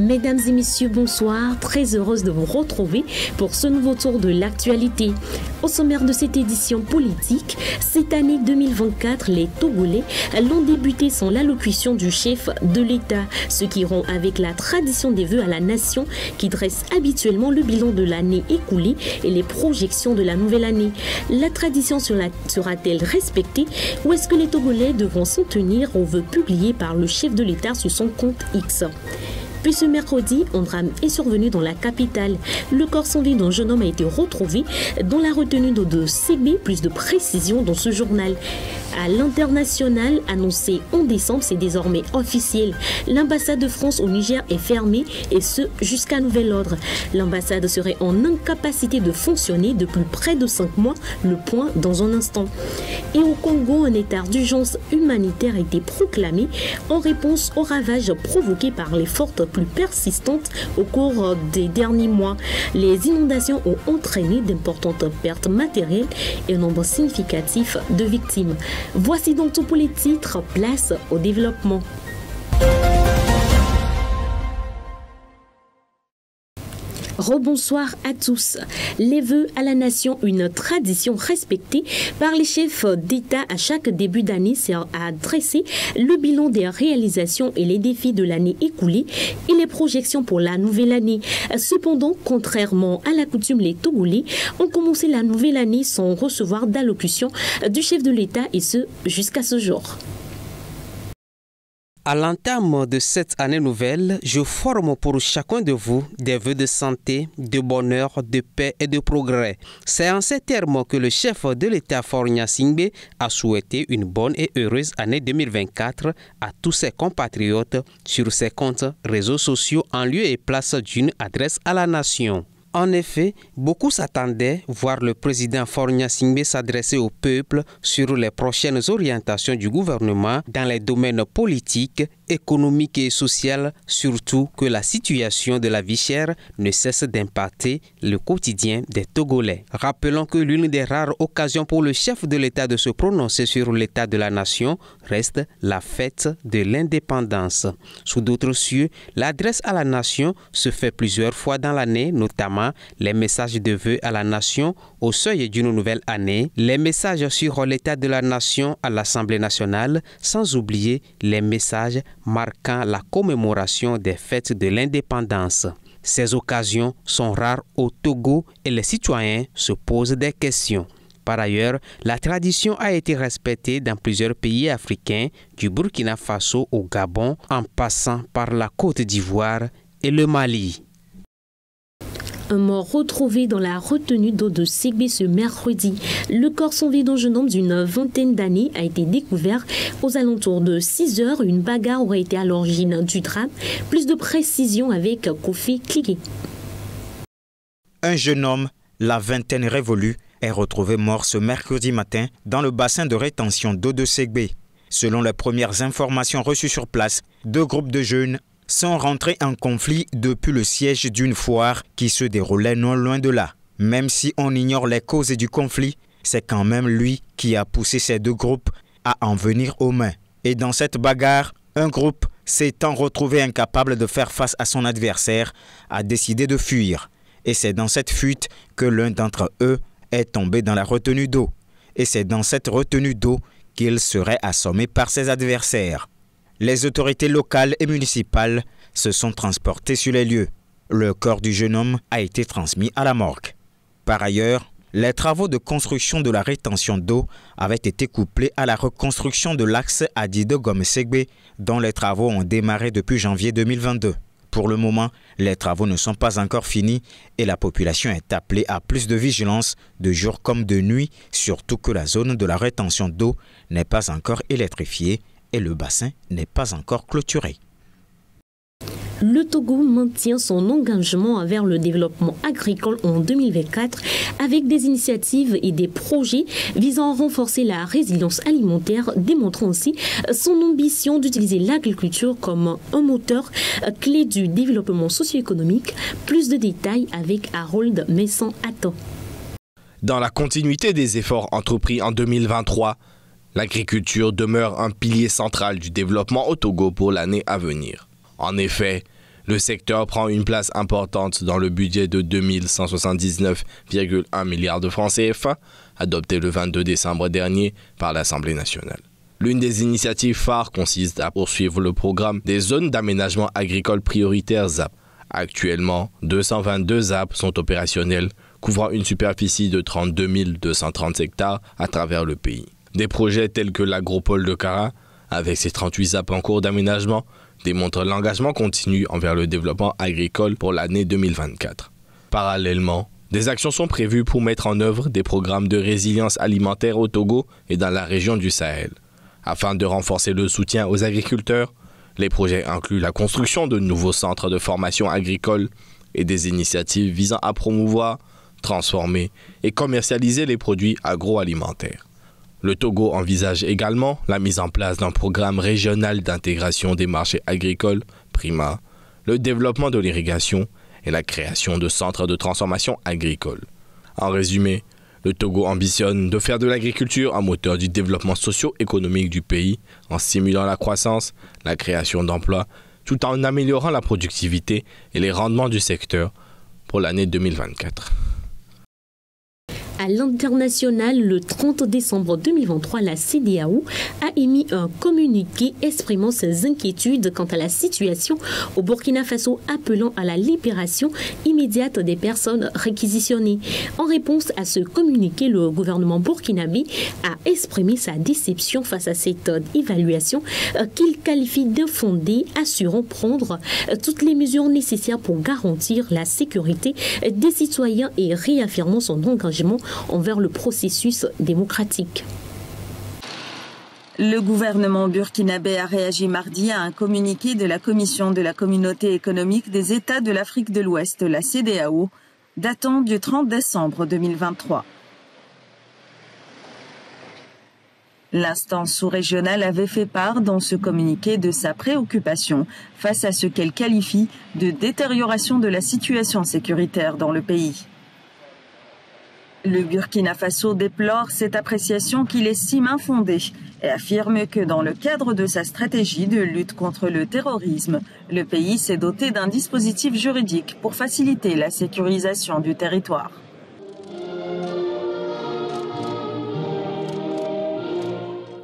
Mesdames et messieurs, bonsoir. Très heureuse de vous retrouver pour ce nouveau tour de l'actualité. Au sommaire de cette édition politique, cette année 2024, les Togolais l'ont débuté sans l'allocution du chef de l'État, ce qui rompt avec la tradition des vœux à la nation qui dresse habituellement le bilan de l'année écoulée et les projections de la nouvelle année. La tradition sera-t-elle respectée ou est-ce que les Togolais devront s'en tenir aux vœux publiés par le chef de l'État sur son compte X? Puis ce mercredi, un drame est survenu dans la capitale. Le corps sans vie d'un jeune homme a été retrouvé dans la retenue d'eau de Ségbé. Plus de précisions dans ce journal. À l'international, annoncé en décembre, c'est désormais officiel. L'ambassade de France au Niger est fermée et ce jusqu'à nouvel ordre. L'ambassade serait en incapacité de fonctionner depuis près de 5 mois, le point dans un instant. Et au Congo, un état d'urgence humanitaire a été proclamé en réponse aux ravages provoqués par les fortes plus persistantes au cours des derniers mois. Les inondations ont entraîné d'importantes pertes matérielles et un nombre significatif de victimes. Voici donc tout pour les titres, place au développement. Rebonsoir à tous. Les vœux à la nation, une tradition respectée par les chefs d'État à chaque début d'année, sert à dresser le bilan des réalisations et les défis de l'année écoulée et les projections pour la nouvelle année. Cependant, contrairement à la coutume, les Togolais ont commencé la nouvelle année sans recevoir d'allocution du chef de l'État et ce jusqu'à ce jour. À l'entame de cette année nouvelle, je forme pour chacun de vous des vœux de santé, de bonheur, de paix et de progrès. C'est en ces termes que le chef de l'État Faure Gnassingbé a souhaité une bonne et heureuse année 2024 à tous ses compatriotes sur ses comptes réseaux sociaux en lieu et place d'une adresse à la nation. En effet, beaucoup s'attendaient voir le président Faure Gnassingbé s'adresser au peuple sur les prochaines orientations du gouvernement dans les domaines politiques, économiques et sociaux, surtout que la situation de la vie chère ne cesse d'impacter le quotidien des Togolais. Rappelons que l'une des rares occasions pour le chef de l'État de se prononcer sur l'état de la nation reste la fête de l'indépendance. Sous d'autres cieux, l'adresse à la nation se fait plusieurs fois dans l'année, notamment les messages de vœux à la nation au seuil d'une nouvelle année, les messages sur l'état de la nation à l'Assemblée nationale, sans oublier les messages marquant la commémoration des fêtes de l'indépendance. Ces occasions sont rares au Togo et les citoyens se posent des questions. Par ailleurs, la tradition a été respectée dans plusieurs pays africains, du Burkina Faso au Gabon, en passant par la Côte d'Ivoire et le Mali. Un mort retrouvé dans la retenue d'eau de Ségbé ce mercredi. Le corps sans vie d'un jeune homme d'une vingtaine d'années a été découvert aux alentours de 6 heures. Une bagarre aurait été à l'origine du drame. Plus de précisions avec Kofi Kliké. Un jeune homme, la vingtaine révolue, est retrouvé mort ce mercredi matin dans le bassin de rétention d'eau de Ségbé. Selon les premières informations reçues sur place, 2 groupes de jeunes sont rentrés en conflit depuis le siège d'une foire qui se déroulait non loin de là. Même si on ignore les causes du conflit, c'est quand même lui qui a poussé ces 2 groupes à en venir aux mains. Et dans cette bagarre, un groupe, s'étant retrouvé incapable de faire face à son adversaire, a décidé de fuir. Et c'est dans cette fuite que l'un d'entre eux est tombé dans la retenue d'eau. Et c'est dans cette retenue d'eau qu'il serait assommé par ses adversaires. Les autorités locales et municipales se sont transportées sur les lieux. Le corps du jeune homme a été transmis à la morgue. Par ailleurs, les travaux de construction de la rétention d'eau avaient été couplés à la reconstruction de l'axe Adido-Gome-Ségbé, dont les travaux ont démarré depuis janvier 2022. Pour le moment, les travaux ne sont pas encore finis et la population est appelée à plus de vigilance de jour comme de nuit, surtout que la zone de la rétention d'eau n'est pas encore électrifiée et le bassin n'est pas encore clôturé. Le Togo maintient son engagement envers le développement agricole en 2024 avec des initiatives et des projets visant à renforcer la résilience alimentaire, démontrant ainsi son ambition d'utiliser l'agriculture comme un moteur clé du développement socio-économique. Plus de détails avec Harold Messan-Atto. Dans la continuité des efforts entrepris en 2023, l'agriculture demeure un pilier central du développement au Togo pour l'année à venir. En effet, Le secteur prend une place importante dans le budget de 2179,1 milliards de francs CFA, adopté le 22 décembre dernier par l'Assemblée nationale. L'une des initiatives phares consiste à poursuivre le programme des zones d'aménagement agricole prioritaires ZAP. Actuellement, 222 ZAP sont opérationnels, couvrant une superficie de 32 230 hectares à travers le pays. Des projets tels que l'agropole de Kara, avec ses 38 ZAP en cours d'aménagement, démontrent l'engagement continu envers le développement agricole pour l'année 2024. Parallèlement, des actions sont prévues pour mettre en œuvre des programmes de résilience alimentaire au Togo et dans la région du Sahel. Afin de renforcer le soutien aux agriculteurs, les projets incluent la construction de nouveaux centres de formation agricole et des initiatives visant à promouvoir, transformer et commercialiser les produits agroalimentaires. Le Togo envisage également la mise en place d'un programme régional d'intégration des marchés agricoles, PRIMA, le développement de l'irrigation et la création de centres de transformation agricole. En résumé, le Togo ambitionne de faire de l'agriculture un moteur du développement socio-économique du pays en stimulant la croissance, la création d'emplois, tout en améliorant la productivité et les rendements du secteur pour l'année 2024. À l'international, le 30 décembre 2023, la CEDEAO a émis un communiqué exprimant ses inquiétudes quant à la situation au Burkina Faso, appelant à la libération immédiate des personnes réquisitionnées. En réponse à ce communiqué, le gouvernement burkinabé a exprimé sa déception face à cette évaluation qu'il qualifie d'infondée, assurant prendre toutes les mesures nécessaires pour garantir la sécurité des citoyens et réaffirmant son engagement envers le processus démocratique. Le gouvernement burkinabé a réagi mardi à un communiqué de la Commission de la Communauté économique des États de l'Afrique de l'Ouest, la CEDEAO, datant du 30 décembre 2023. L'instance sous-régionale avait fait part dans ce communiqué de sa préoccupation face à ce qu'elle qualifie de détérioration de la situation sécuritaire dans le pays. Le Burkina Faso déplore cette appréciation qu'il estime infondée et affirme que dans le cadre de sa stratégie de lutte contre le terrorisme, le pays s'est doté d'un dispositif juridique pour faciliter la sécurisation du territoire.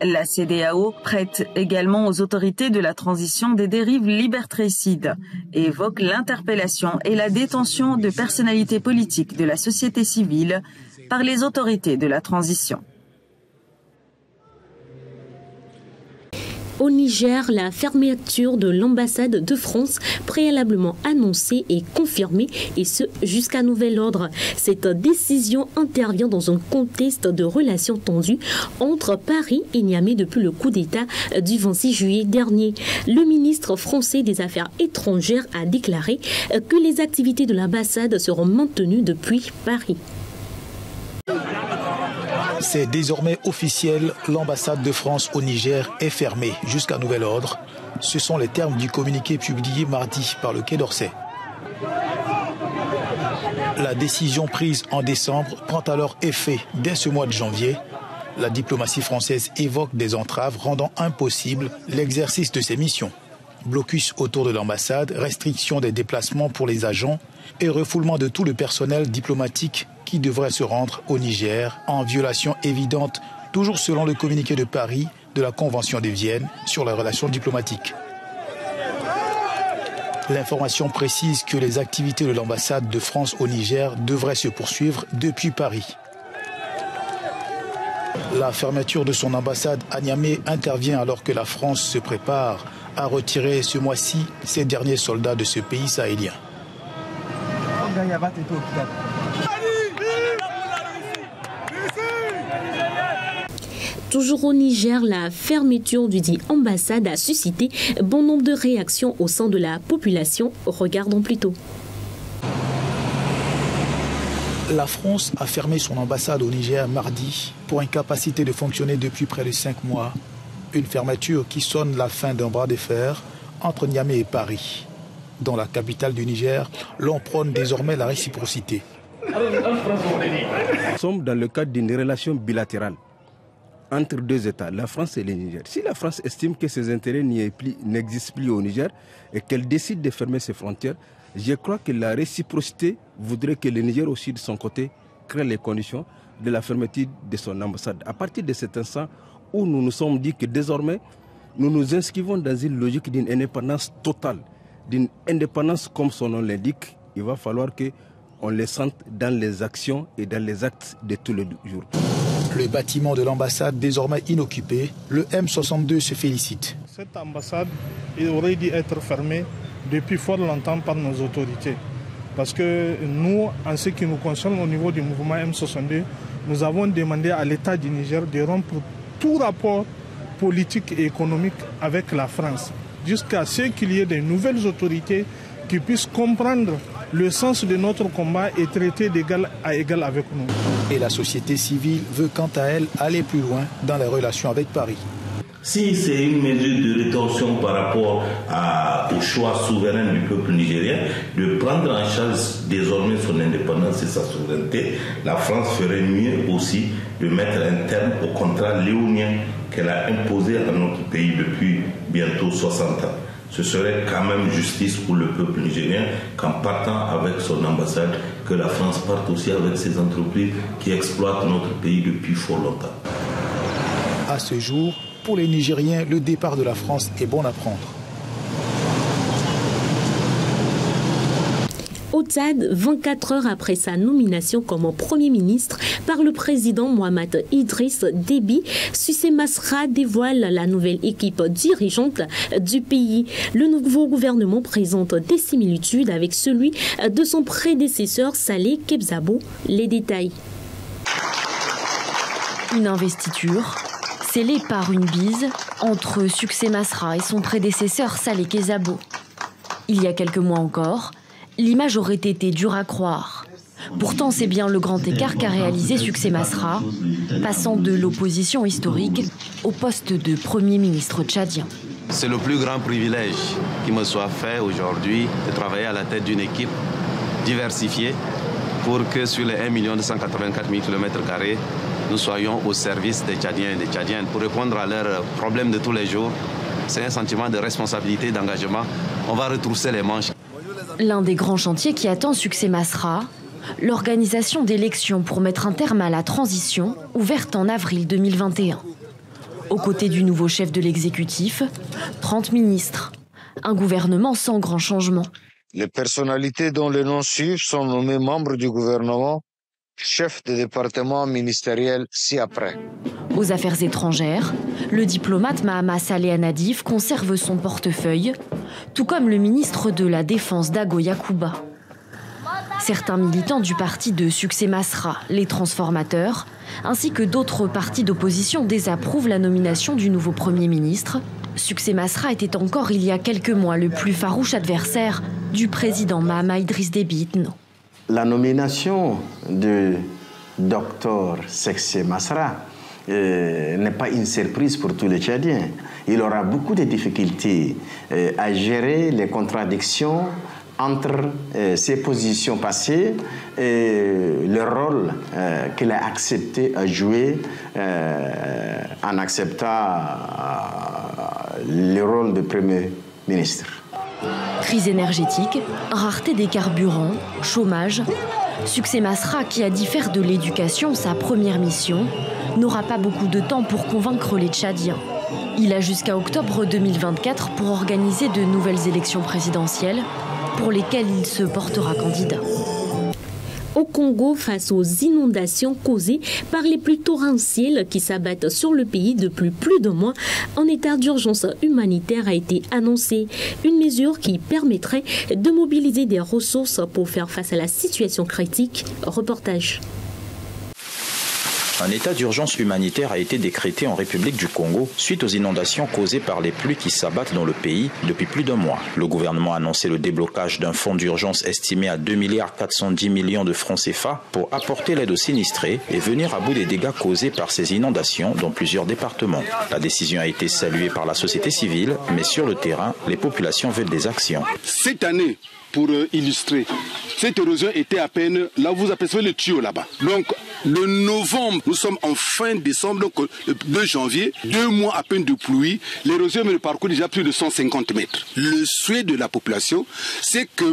La CEDEAO prête également aux autorités de la transition des dérives libertricides et évoque l'interpellation et la détention de personnalités politiques de la société civile par les autorités de la transition. Au Niger, la fermeture de l'ambassade de France préalablement annoncée est confirmée, et ce jusqu'à nouvel ordre. Cette décision intervient dans un contexte de relations tendues entre Paris et Niamey depuis le coup d'État du 26 juillet dernier. Le ministre français des Affaires étrangères a déclaré que les activités de l'ambassade seront maintenues depuis Paris. C'est désormais officiel, l'ambassade de France au Niger est fermée jusqu'à nouvel ordre. Ce sont les termes du communiqué publié mardi par le Quai d'Orsay. La décision prise en décembre prend alors effet dès ce mois de janvier. La diplomatie française évoque des entraves rendant impossible l'exercice de ses missions. Blocus autour de l'ambassade, restriction des déplacements pour les agents et refoulement de tout le personnel diplomatique qui devrait se rendre au Niger en violation évidente, toujours selon le communiqué de Paris de la Convention de Vienne sur les relations diplomatiques. L'information précise que les activités de l'ambassade de France au Niger devraient se poursuivre depuis Paris. La fermeture de son ambassade à Niamey intervient alors que la France se prépare à retirer ce mois-ci ses derniers soldats de ce pays sahélien. Toujours au Niger, la fermeture du dit ambassade a suscité bon nombre de réactions au sein de la population. Regardons plutôt. La France a fermé son ambassade au Niger mardi pour incapacité de fonctionner depuis près de 5 mois. Une fermeture qui sonne la fin d'un bras de fer entre Niamey et Paris. Dans la capitale du Niger, l'on prône désormais la réciprocité. Nous sommes dans le cadre d'une relation bilatérale. entre deux États, la France et le Niger. Si la France estime que ses intérêts n'existent plus au Niger et qu'elle décide de fermer ses frontières, je crois que la réciprocité voudrait que le Niger aussi de son côté crée les conditions de la fermeture de son ambassade. À partir de cet instant où nous nous sommes dit que désormais nous nous inscrivons dans une logique d'une indépendance totale, d'une indépendance comme son nom l'indique, il va falloir qu'on les sente dans les actions et dans les actes de tous les jours. Le bâtiment de l'ambassade désormais inoccupé, le M62 se félicite. Cette ambassade aurait dû être fermée depuis fort longtemps par nos autorités. Parce que nous, en ce qui nous concerne au niveau du mouvement M62, nous avons demandé à l'État du Niger de rompre tout rapport politique et économique avec la France, jusqu'à ce qu'il y ait de nouvelles autorités qui puissent comprendre le sens de notre combat et traiter d'égal à égal avec nous. Et la société civile veut quant à elle aller plus loin dans les relations avec Paris. Si c'est une mesure de rétorsion par rapport au choix souverain du peuple nigérien de prendre en charge désormais son indépendance et sa souveraineté, la France ferait mieux aussi de mettre un terme au contrat léonien qu'elle a imposé à notre pays depuis bientôt 60 ans. Ce serait quand même justice pour le peuple nigérien qu'en partant avec son ambassade, que la France parte aussi avec ses entreprises qui exploitent notre pays depuis fort longtemps. À ce jour, pour les Nigériens, le départ de la France est bon à prendre. Au Tchad, 24 heures après sa nomination comme Premier ministre par le président Mohamed Idriss Déby, Sucé Masra dévoile la nouvelle équipe dirigeante du pays. Le nouveau gouvernement présente des similitudes avec celui de son prédécesseur Saleh Kebzabo. Les détails. Une investiture scellée par une bise entre Sucé Masra et son prédécesseur Saleh Kebzabo. Il y a quelques mois encore, l'image aurait été dure à croire. Pourtant, c'est bien le grand écart qu'a réalisé Sucé Masra, passant de l'opposition historique au poste de Premier ministre tchadien. C'est le plus grand privilège qui me soit fait aujourd'hui de travailler à la tête d'une équipe diversifiée pour que sur les 1 284 000 km², nous soyons au service des Tchadiens et des Tchadiennes pour répondre à leurs problèmes de tous les jours. C'est un sentiment de responsabilité, d'engagement. On va retrousser les manches. L'un des grands chantiers qui attend Sucé Masra, l'organisation d'élections pour mettre un terme à la transition ouverte en avril 2021. Aux côtés du nouveau chef de l'exécutif, 30 ministres. Un gouvernement sans grand changement. Les personnalités dont les noms suivent sont nommés membres du gouvernement, chef de département ministériel ci-après. Aux affaires étrangères, le diplomate Mahama Saleh Nadif conserve son portefeuille, tout comme le ministre de la Défense Dago Yakuba. Certains militants du parti de Sucé Masra, les transformateurs, ainsi que d'autres partis d'opposition désapprouvent la nomination du nouveau Premier ministre. Sucé Masra était encore il y a quelques mois le plus farouche adversaire du président Mahamat Idriss Déby Itno. La nomination de Dr Sucé Masra n'est pas une surprise pour tous les Tchadiens. Il aura beaucoup de difficultés à gérer les contradictions entre ses positions passées et le rôle qu'il a accepté à jouer en acceptant le rôle de Premier ministre. Crise énergétique, rareté des carburants, chômage. Sucé Masra, qui a dit faire de l'éducation sa première mission, n'aura pas beaucoup de temps pour convaincre les Tchadiens. Il a jusqu'à octobre 2024 pour organiser de nouvelles élections présidentielles pour lesquelles il se portera candidat. Au Congo, face aux inondations causées par les pluies torrentielles qui s'abattent sur le pays depuis plus de mois, un état d'urgence humanitaire a été annoncé. Une mesure qui permettrait de mobiliser des ressources pour faire face à la situation critique. Reportage. Un état d'urgence humanitaire a été décrété en République du Congo suite aux inondations causées par les pluies qui s'abattent dans le pays depuis plus d'un mois. Le gouvernement a annoncé le déblocage d'un fonds d'urgence estimé à 2 410 millions de francs CFA pour apporter l'aide aux sinistrés et venir à bout des dégâts causés par ces inondations dans plusieurs départements. La décision a été saluée par la société civile, mais sur le terrain, les populations veulent des actions. Cette année, pour illustrer, cette érosion était à peine, là vous apercevez le tuyau là-bas. Donc Le novembre, nous sommes en fin décembre, donc le 2 janvier, 2 mois à peine de pluie, l'érosion me parcourt déjà plus de 150 mètres. Le souhait de la population, c'est que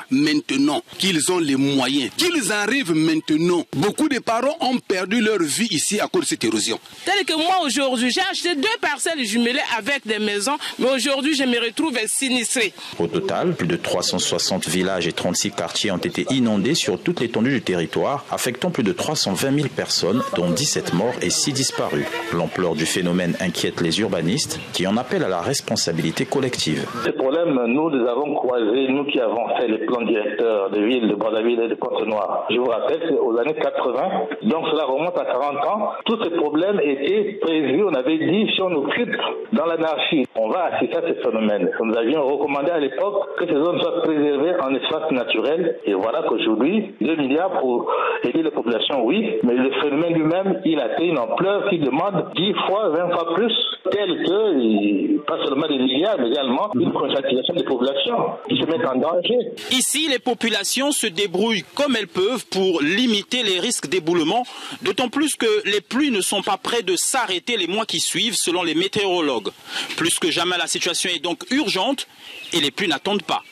maintenant qu'ils ont les moyens, qu'ils arrivent maintenant. Beaucoup de parents ont perdu leur vie ici à cause de cette érosion. Tel que moi aujourd'hui, j'ai acheté 2 parcelles jumelées avec des maisons, mais aujourd'hui je me retrouve sinistré. Au total, plus de 360 villages et 36 quartiers ont été inondés sur toute l'étendue du territoire, affectant plus de 320 000 personnes, dont 17 morts et 6 disparus. L'ampleur du phénomène inquiète les urbanistes, qui en appellent à la responsabilité collective. Ces problèmes, nous les avons croisés, nous qui avons fait les plans directeurs de villes de Brazzaville et de Pointe-Noire. Je vous rappelle, c'est aux années 80, donc cela remonte à 40 ans. Tous ces problèmes étaient prévus, on avait dit, si on occupe dans l'anarchie, on va assister à ces phénomènes. Nous avions recommandé à l'époque que ces zones soient préservées en espace naturel, et voilà qu'aujourd'hui, 2 milliards pour aider les populations, oui, mais le phénomène lui-même, il a atteint une ampleur qui demande 10 fois, 20 fois plus, tel que, pas seulement des milliards, mais également une conscientisation des populations qui se mettent en danger. Ici, les populations se débrouillent comme elles peuvent pour limiter les risques d'éboulement, d'autant plus que les pluies ne sont pas près de s'arrêter les mois qui suivent, selon les météorologues. Plus que jamais, la situation est donc urgente et les pluies n'attendent pas.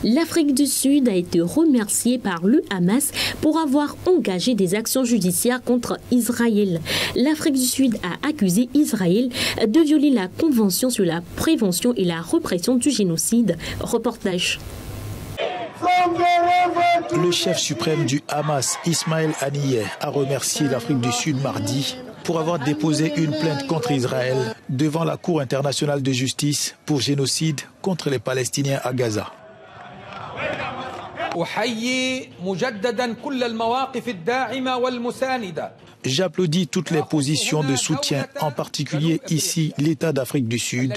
L'Afrique du Sud a été remerciée par le Hamas pour avoir engagé des actions judiciaires contre Israël. L'Afrique du Sud a accusé Israël de violer la Convention sur la prévention et la répression du génocide. Reportage. Le chef suprême du Hamas, Ismaël Haniyeh, a remercié l'Afrique du Sud mardi pour avoir déposé une plainte contre Israël devant la Cour internationale de justice pour génocide contre les Palestiniens à Gaza. J'applaudis toutes les positions de soutien, en particulier ici l'État d'Afrique du Sud,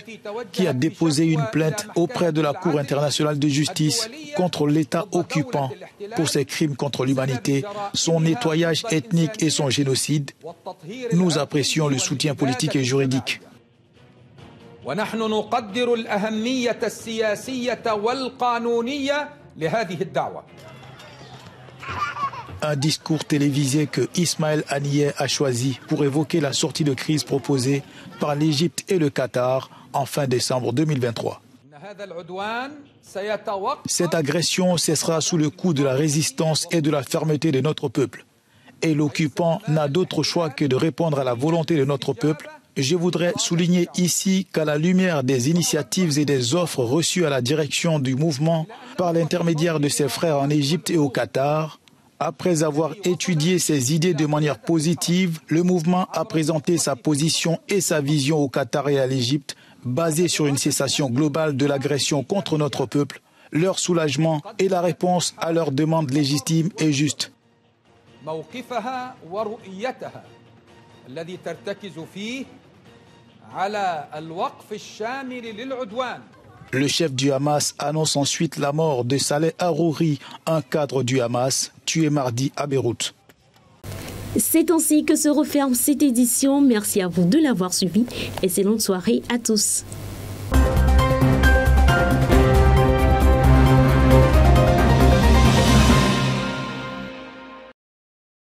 qui a déposé une plainte auprès de la Cour internationale de justice contre l'État occupant pour ses crimes contre l'humanité, son nettoyage ethnique et son génocide. Nous apprécions le soutien politique et juridique. Un discours télévisé que Ismaël Haniyeh a choisi pour évoquer la sortie de crise proposée par l'Égypte et le Qatar en fin décembre 2023. Cette agression cessera sous le coup de la résistance et de la fermeté de notre peuple. Et l'occupant n'a d'autre choix que de répondre à la volonté de notre peuple. Je voudrais souligner ici qu'à la lumière des initiatives et des offres reçues à la direction du mouvement par l'intermédiaire de ses frères en Égypte et au Qatar, après avoir étudié ses idées de manière positive, le mouvement a présenté sa position et sa vision au Qatar et à l'Égypte, basée sur une cessation globale de l'agression contre notre peuple, leur soulagement et la réponse à leurs demandes légitimes et justes. Le chef du Hamas annonce ensuite la mort de Saleh Harouri, un cadre du Hamas, tué mardi à Beyrouth. C'est ainsi que se referme cette édition. Merci à vous de l'avoir suivi. Excellente soirée à tous.